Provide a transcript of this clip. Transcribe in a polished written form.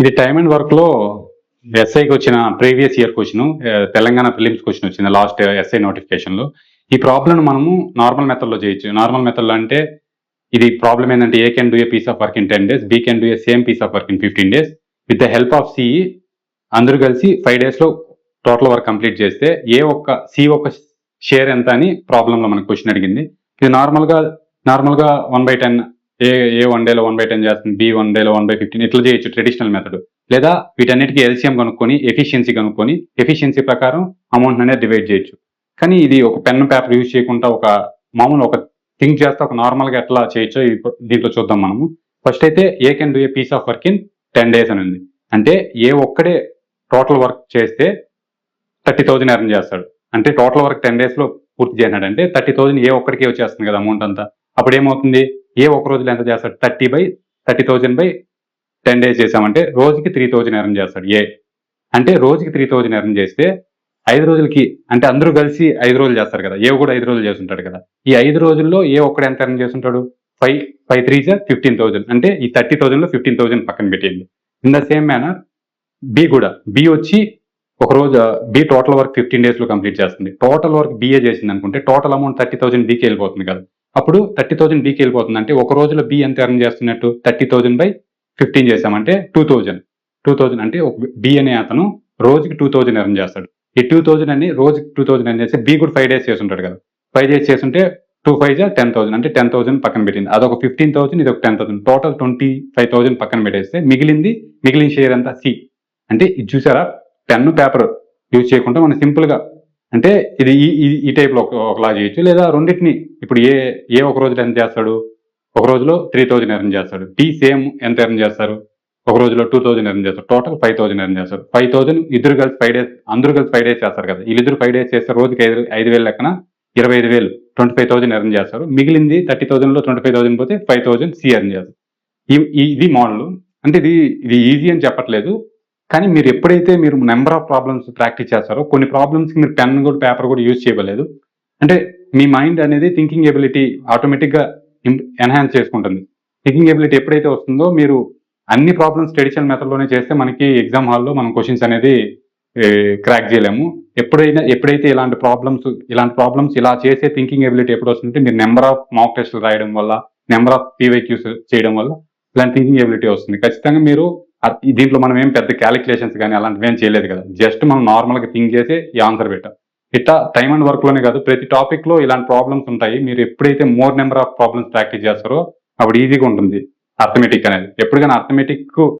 ఇది time and work లో ఎస్ఐకి వచ్చిన previous year question, Telangana prelims question వచ్చింది లాస్ట్ ఎస్ఐ నోటిఫికేషన్ లో. ఈ ప్రాబ్లం మనము నార్మల్ మెథడ్ లో చేయొచ్చు. నార్మల్ మెథడ్ లో అంటే ఇది ప్రాబ్లం ఏంటంటే A can do a piece of work in 10 days, B can do a same piece of work in 15 days. With the help of CE అందరూ కలిసి 5 days లో టోటల్ వర్క్ కంప్లీట్ చేస్తే C ఒక్క share ఎంత అని problem లో మనకు question అడిగింది. ఇది నార్మల్ గా 1/10, ఏ 1 day లో 1/10 చేస్తుంది, బి 1 day లో 1/15 ఇట్లా చేయొచ్చు ట్రెడిషనల్ మెథడ్. లేదా వీటన్నిటికీ ఎల్సిఎం కనుక్కొని ఎఫిషియన్సీ ప్రకారం అమౌంట్ అనేది డివైడ్ చేయొచ్చు. కానీ ఇది ఒక పెన్ పేపర్ యూజ్ చేయకుండా ఒక థింక్ చేస్తే ఒక నార్మల్ గా ఎట్లా చేయొచ్చో దీంట్లో చూద్దాం మనము. ఫస్ట్ అయితే A can do a piece of work in 10 days అని ఉంది. అంటే ఏ ఒక్కడే టోటల్ వర్క్ చేస్తే 30,000 ఎర్న్ చేస్తాడు. అంటే టోటల్ వర్క్ 10 days లో పూర్తి చేసినాడంటే 30,000 ఏ ఒక్కడికే వచ్చేస్తుంది కదా అమౌంట్ అంతా. అప్పుడు ఏమవుతుంది, ఏ ఒక్క రోజులో ఎంత చేస్తాడు, 30,000/10 days చేసామంటే రోజుకి 3,000 ఎర్న్ చేస్తాడు ఏ. అంటే రోజుకి 3,000 ఎర్న్ చేస్తే 5 రోజులకి, అంటే అందరూ కలిసి 5 రోజులు చేస్తారు కదా, ఏ కూడా 5 రోజులు చేస్తుంటాడు కదా. ఈ 5 రోజుల్లో ఏ ఒక్కడు ఎంత ఎర్న్ చేస్తుంటాడు, 5 3s 15,000. అంటే ఈ 30,000 లో 15,000 పక్కన పెట్టేయండి. In the same manner B వచ్చి ఒక రోజు బి టోటల్ వర్క్ 15 days లో కంప్లీట్ చేస్తుంది. టోటల్ వర్క్ బిఏ చేసింది అనుకుంటే టోటల్ అమౌంట్ 30,000 బికి వెళ్ళిపోతుంది కదా. అప్పుడు 30,000 బికి వెళ్ళిపోతుంది అంటే ఒక రోజులో బి ఎంత ఎర్న్ చేస్తున్నట్టు, 30,000/15 చేసామంటే 2,000. అంటే బి అనే అతను రోజుకి 2,000 ఎర్న్ చేస్తాడు. ఈ 2,000 అని రోజుకి 2,000 ఎర్న్ చేస్తే బి కూడా 5 days చేసి ఉంటాడు కదా. 5 days చేస్తుంటే 2 5s 10,000. అంటే 10,000 పక్కన పెట్టింది. అదొక 15,000, ఇది ఒక 10,000. టోటల్ 25,000 పక్కన పెట్టేస్తే మిగిలిన షేర్ అంతా సి. అంటే ఇది చూసారా, పెన్ పేపర్ యూజ్ చేయకుండా మనం సింపుల్ గా, అంటే ఇది ఈ టైప్ లో ఒకలా చేయొచ్చు. లేదా రెండింటిని ఇప్పుడు ఏ ఒక రోజులో ఎంత చేస్తాడు, ఒక రోజులో 3,000 ఎర్న్ చేస్తాడు. బి సేమ్ ఎంత ఎర్న్ చేస్తారు, ఒక రోజులో 2,000 ఎర్న్ చేస్తారు. టోటల్ 5,000 ఎర్న్ చేస్తారు. 5,000 ఇద్దరు కలిసి 5 days, అందరూ కలిసి 5 days చేస్తారు కదా. వీళ్ళిద్దరు 5 days చేస్తే రోజుకి 5,000 లెక్కన 25,000, 25,000 ఎర్న్ చేస్తారు. మిగిలింది 30,000 లో 25,000 పోతే 5,000 సి ఎర్న్ చేస్తారు. ఇది మోడల్. అంటే ఇది ఈజీ అని చెప్పట్లేదు, కానీ మీరు ఎప్పుడైతే మీరు నెంబర్ ఆఫ్ ప్రాబ్లమ్స్ ప్రాక్టీస్ చేస్తారో కొన్ని ప్రాబ్లమ్స్ మీరు పెన్ కూడా పేపర్ కూడా యూజ్ చేయలేదు. అంటే మీ మైండ్ అనేది థింకింగ్ ఎబిలిటీ ఆటోమేటిక్ గా ఎన్హాన్స్ చేసుకుంటుంది. థింకింగ్ ఎబిలిటీ ఎప్పుడైతే వస్తుందో మీరు అన్ని ప్రాబ్లమ్స్ ట్రెడిషనల్ మెథడ్ లోనే చేస్తే మనకి ఎగ్జామ్ హాల్లో మనం క్వశ్చన్స్ అనేది క్రాక్ చేయలేము. ఎప్పుడైతే ఇలాంటి ప్రాబ్లమ్స్ ఇలా చేసే థింకింగ్ ఎబిలిటీ ఎప్పుడు వస్తుందంటే మీరు నెంబర్ ఆఫ్ మాక్ టెస్ట్లు రాయడం వల్ల, నెంబర్ ఆఫ్ పీవైక్యూస్ చేయడం వల్ల ఇలాంటి థింకింగ్ ఎబిలిటీ వస్తుంది. ఖచ్చితంగా మీరు దీంట్లో మనం ఏం పెద్ద క్యాలిక్యులేషన్స్ కానీ అలాంటివి ఏం చేయలేదు కదా. జస్ట్ మనం నార్మల్ గా థింక్ చేసి ఈ ఆన్సర్ పెట్టాం. ఇట్లా టైమ్ అండ్ వర్క్ లోనే కాదు, ప్రతి టాపిక్ లో ఇలాంటి ప్రాబ్లమ్స్ ఉంటాయి. మీరు ఎప్పుడైతే more number of problems practice చేస్తారో అప్పుడు ఈజీగా ఉంటుంది అర్థమెటిక్ అనేది. ఎప్పటికైనా అర్థమెటిక్